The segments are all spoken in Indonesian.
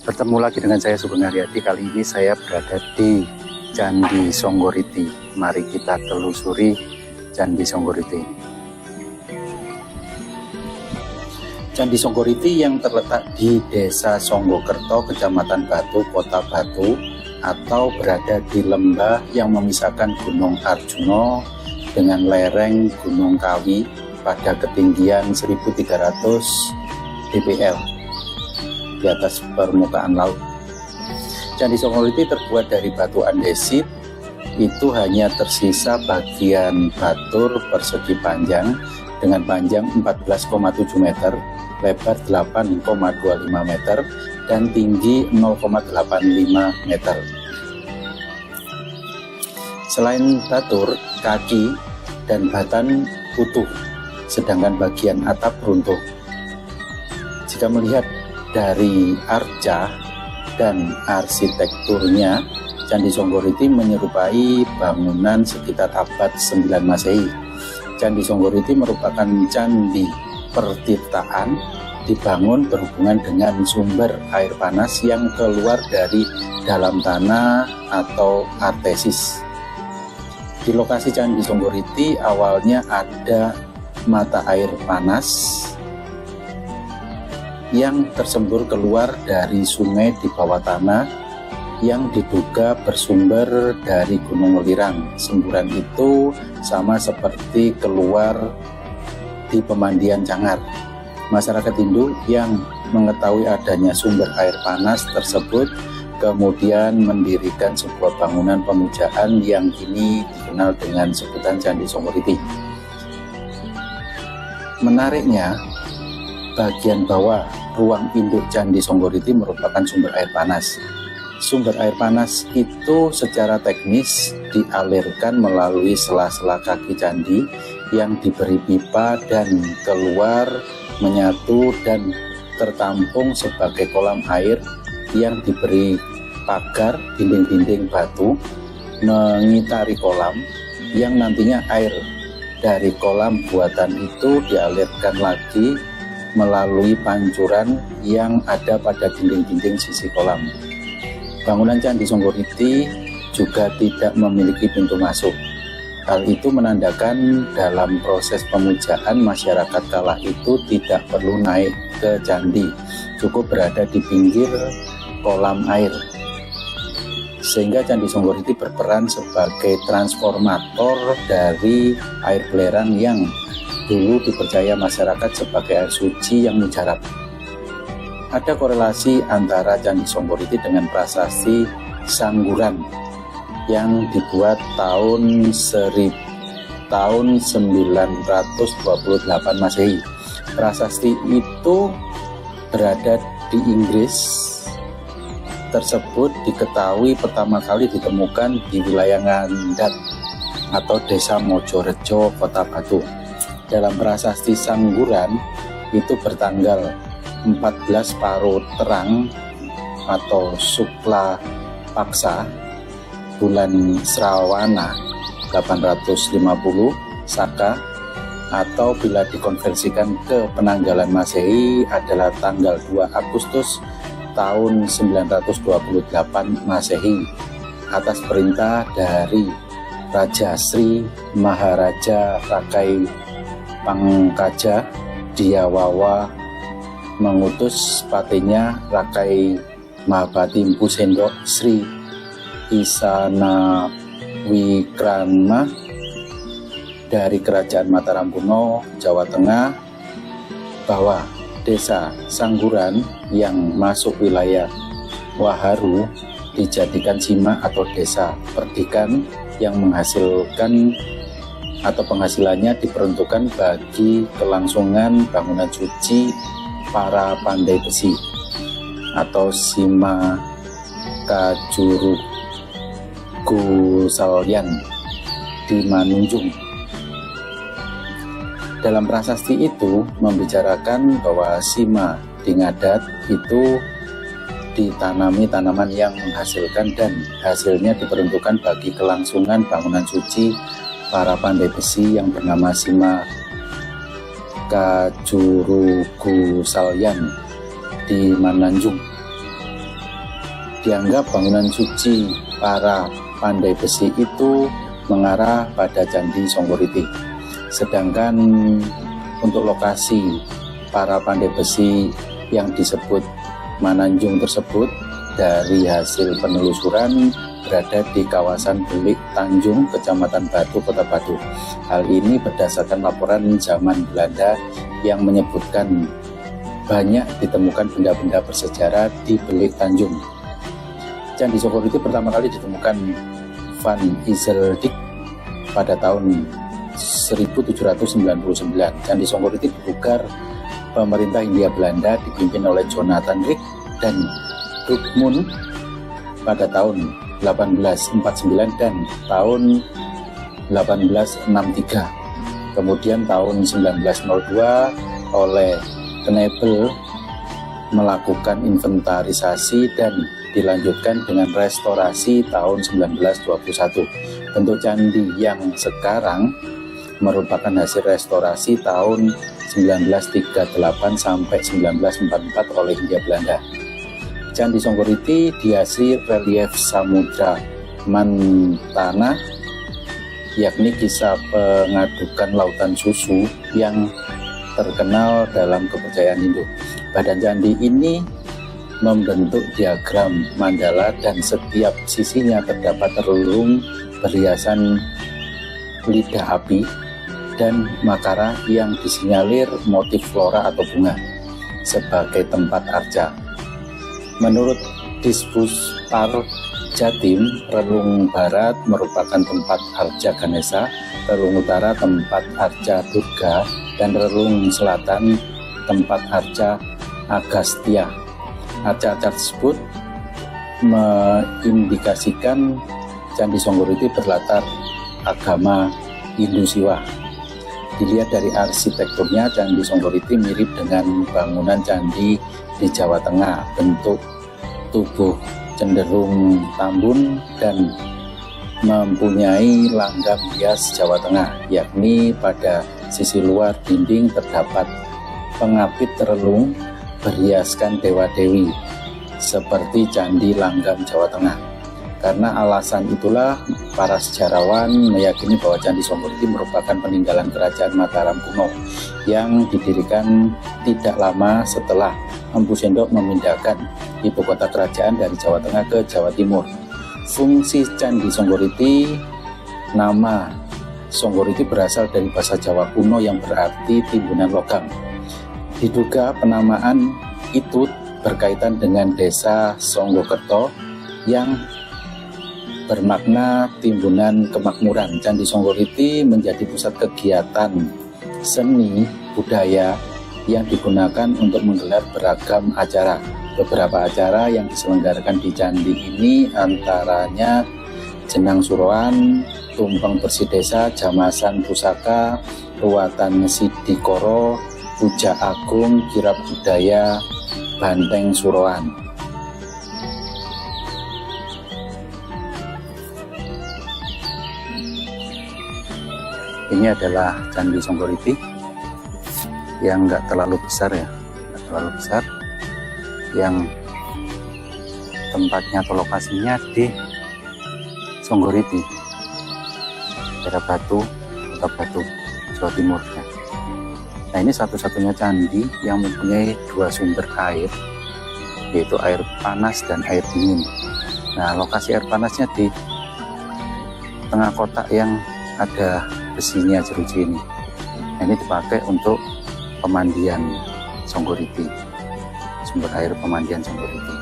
Bertemu lagi dengan saya Sugeng Haryadi. Kali ini saya berada di Candi Songgoriti. Mari kita telusuri Candi Songgoriti ini. Candi Songgoriti yang terletak di Desa Songgokerto, Kecamatan Batu, Kota Batu, atau berada di lembah yang memisahkan Gunung Arjuno dengan lereng Gunung Kawi pada ketinggian 1300 dpl di atas permukaan laut. Candi Songgoriti terbuat dari batu andesit. Itu hanya tersisa bagian batur persegi panjang dengan panjang 14,7 meter, lebar 8,25 meter, dan tinggi 0,85 meter. Selain batur, kaki dan batan utuh, sedangkan bagian atap runtuh. Jika melihat dari arca dan arsitekturnya, Candi Songgoriti menyerupai bangunan sekitar abad 9 Masehi. Candi Songgoriti merupakan candi pertirtaan dibangun berhubungan dengan sumber air panas yang keluar dari dalam tanah atau artesis. Di lokasi Candi Songgoriti awalnya ada mata air panas yang tersembur keluar dari sungai di bawah tanah yang diduga bersumber dari Gunung Welirang. Semburan itu sama seperti keluar di pemandian Cangar. Masyarakat Hindu yang mengetahui adanya sumber air panas tersebut kemudian mendirikan sebuah bangunan pemujaan yang kini dikenal dengan sebutan Candi Songgoriti. Menariknya, bagian bawah ruang induk Candi Songgoriti merupakan sumber air panas. Sumber air panas itu secara teknis dialirkan melalui sela-sela kaki candi yang diberi pipa dan keluar menyatu dan tertampung sebagai kolam air yang diberi pagar dinding-dinding batu mengitari kolam, yang nantinya air dari kolam buatan itu dialirkan lagi melalui pancuran yang ada pada dinding-dinding sisi kolam. Bangunan Candi Songgoriti juga tidak memiliki pintu masuk. Hal itu menandakan dalam proses pemujaan masyarakat kala itu tidak perlu naik ke candi, cukup berada di pinggir kolam air. Sehingga Candi Songgoriti berperan sebagai transformator dari air belerang yang dulu dipercaya masyarakat sebagai air suci yang mujarab. Ada korelasi antara Candi Songgoriti dengan prasasti Sangguran yang dibuat tahun 928 Masehi. Prasasti itu berada di Inggris. Tersebut diketahui pertama kali ditemukan di wilayah Ngandhat atau Desa Mojorejo, Kota Batu. Dalam prasasti Sangguran itu bertanggal 14 Paro Terang atau Sukla Paksa bulan Srawana 850 Saka, atau bila dikonversikan ke penanggalan Masehi adalah tanggal 2 Agustus tahun 928 Masehi atas perintah dari Raja Sri Maharaja Rakai Pangkaja Diawawa mengutus patinya Rakai Mahabatimpu Sendok Sri Isana Wikrama dari Kerajaan Mataram kuno, Jawa Tengah, bahwa Desa Sangguran yang masuk wilayah Waharu dijadikan sima atau desa perdikan yang menghasilkan atau penghasilannya diperuntukkan bagi kelangsungan bangunan suci para pandai besi atau Sima Kajurugusalyan di Manunjung. Dalam prasasti itu membicarakan bahwa Sima di Ngadat itu ditanami tanaman yang menghasilkan dan hasilnya diperuntukkan bagi kelangsungan bangunan suci para pandai besi yang bernama Sima Kajurugusalyan di Mananjung. Dianggap bangunan suci para pandai besi itu mengarah pada Candi Songgoriti. Sedangkan untuk lokasi para pandai besi yang disebut Mananjung tersebut dari hasil penelusuran berada di kawasan Belik Tanjung, Kecamatan Batu, Kota Batu. Hal ini berdasarkan laporan zaman Belanda yang menyebutkan banyak ditemukan benda-benda bersejarah di Belik Tanjung. Candi Songgoriti pertama kali ditemukan Van Izzeldijk pada tahun 1799. Candi Songgoriti dibongkar pemerintah Hindia Belanda dipimpin oleh Jonathan Ridge dan Dortmund pada tahun 1849 dan tahun 1863. Kemudian tahun 1902 oleh Knebel melakukan inventarisasi dan dilanjutkan dengan restorasi tahun 1921. Bentuk candi yang sekarang merupakan hasil restorasi tahun 1938 sampai 1944 oleh Hindia Belanda. Candi Songgoriti dihiasi relief Samudra Mantana, yakni kisah pengadukan lautan susu yang terkenal dalam kepercayaan Hindu. Badan candi ini membentuk diagram mandala dan setiap sisinya terdapat relung berhiasan lidah api dan makara yang disinyalir motif flora atau bunga sebagai tempat arca. Menurut Dispar Jatim, relung barat merupakan tempat arca Ganesha, relung utara tempat arca Durga, dan relung selatan tempat arca Agastya. Arca-arca tersebut mengindikasikan Candi Songgoriti berlatar agama Hindu Siwa. Dilihat dari arsitekturnya, Candi Songgoriti mirip dengan bangunan candi di Jawa Tengah. Bentuk tubuh cenderung tambun dan mempunyai langgam hias Jawa Tengah, yakni pada sisi luar dinding terdapat pengapit relung berhiaskan dewa-dewi seperti Candi Langgam Jawa Tengah. Karena alasan itulah para sejarawan meyakini bahwa Candi Songgoriti merupakan peninggalan kerajaan Mataram kuno yang didirikan tidak lama setelah Empu Sendok memindahkan ibu kota kerajaan dari Jawa Tengah ke Jawa Timur. Fungsi Candi Songgoriti, nama Songgoriti berasal dari bahasa Jawa kuno yang berarti timbunan logam. Diduga penamaan itu berkaitan dengan desa Songgokerto yang bermakna timbunan kemakmuran. Candi Songgoriti menjadi pusat kegiatan seni budaya yang digunakan untuk menggelar beragam acara. Beberapa acara yang diselenggarakan di candi ini antaranya Jenang Suroan, Tumpeng Bersih Desa, Jamasan Pusaka, Ruatan Sidikoro, Puja Agung, Kirab Budaya, Banteng Suroan. Ini adalah Candi Songgoriti yang nggak terlalu besar ya, nggak terlalu besar, yang tempatnya atau lokasinya di Songgoriti, daerah Batu, Kota Batu, Jawa Timur ya. Nah, ini satu-satunya candi yang mempunyai dua sumber air, yaitu air panas dan air dingin. Nah, lokasi air panasnya di tengah kotak yang ada besinya jeruji ini. Nah, ini dipakai untuk pemandian Songgoriti, sumber air pemandian Songgoriti.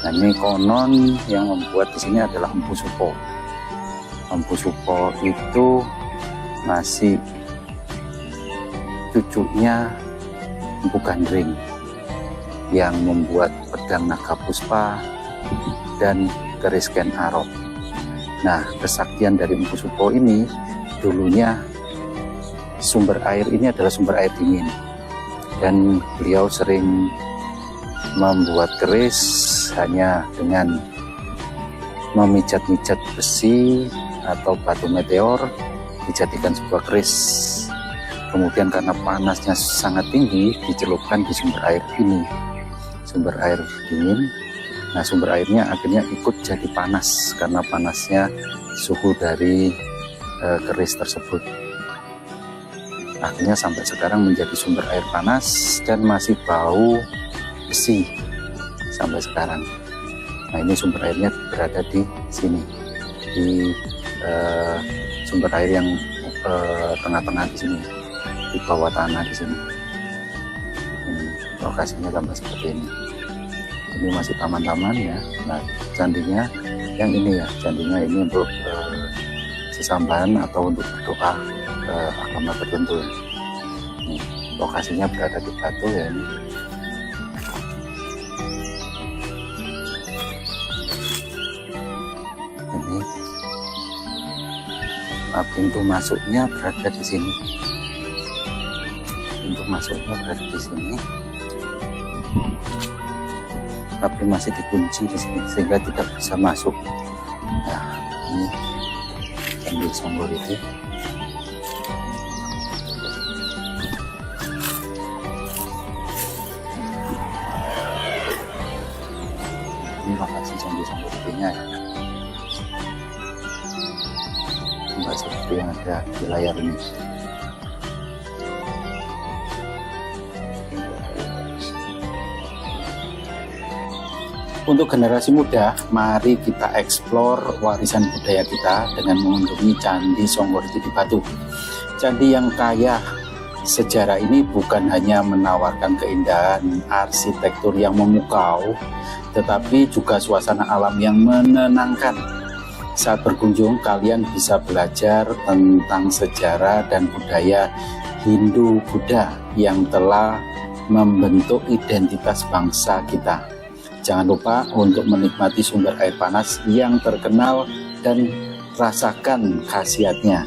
Nah, ini konon yang membuat di sini adalah Empu Supo. Empu Supo itu masih cucunya Empu Gandring yang membuat pedang naga puspa dan keris Ken Arok. Nah, kesaktian dari Empu Supo ini dulunya sumber air ini adalah sumber air dingin, dan beliau sering membuat keris hanya dengan memijat-mijat besi atau batu meteor dijadikan sebuah keris. Kemudian karena panasnya sangat tinggi dicelupkan di sumber air ini, sumber air dingin, Nah, sumber airnya akhirnya ikut jadi panas karena panasnya suhu dari keris tersebut. Akhirnya sampai sekarang menjadi sumber air panas dan masih bau besi sampai sekarang. Nah, ini sumber airnya berada di sini, di sumber air yang tengah-tengah di sini, di bawah tanah di sini. Ini lokasinya tambah seperti ini. Ini masih taman-taman ya. Nah, candinya yang ini ya, candinya ini untuk sesambahan atau untuk berdoa ke agama tertentu ya. Ini, lokasinya berada di batu ya ini. Ini pintu masuknya berada di sini. Pintu masuknya berada di sini. Tapi masih dikunci di sini sehingga tidak bisa masuk. Nah, ini Candi Songgoriti. Ini lokasi Candi Songgoritinya ya. Enggak seperti yang ada di layar ini. Untuk generasi muda, mari kita eksplor warisan budaya kita dengan mengunjungi Candi Songgoriti di Batu. Candi yang kaya sejarah ini bukan hanya menawarkan keindahan arsitektur yang memukau, tetapi juga suasana alam yang menenangkan. Saat berkunjung, kalian bisa belajar tentang sejarah dan budaya Hindu-Buddha yang telah membentuk identitas bangsa kita. Jangan lupa untuk menikmati sumber air panas yang terkenal dan rasakan khasiatnya.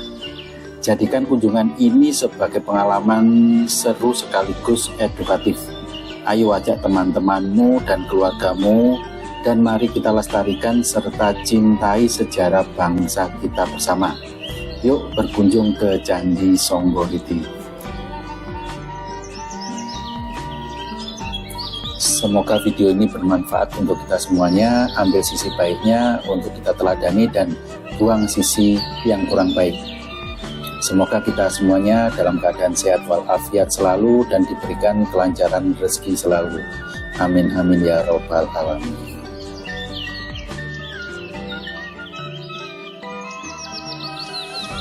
Jadikan kunjungan ini sebagai pengalaman seru sekaligus edukatif. Ayo ajak teman-temanmu dan keluargamu dan mari kita lestarikan serta cintai sejarah bangsa kita bersama. Yuk berkunjung ke Candi Songgoriti. Semoga video ini bermanfaat untuk kita semuanya. Ambil sisi baiknya untuk kita teladani dan buang sisi yang kurang baik. Semoga kita semuanya dalam keadaan sehat walafiat selalu dan diberikan kelancaran rezeki selalu. Amin amin ya robbal alamin.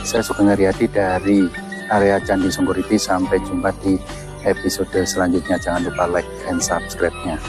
Saya Sugeng Haryadi dari area Candi Songgoriti. Sampai jumpa di episode selanjutnya. Jangan lupa like and subscribe-nya.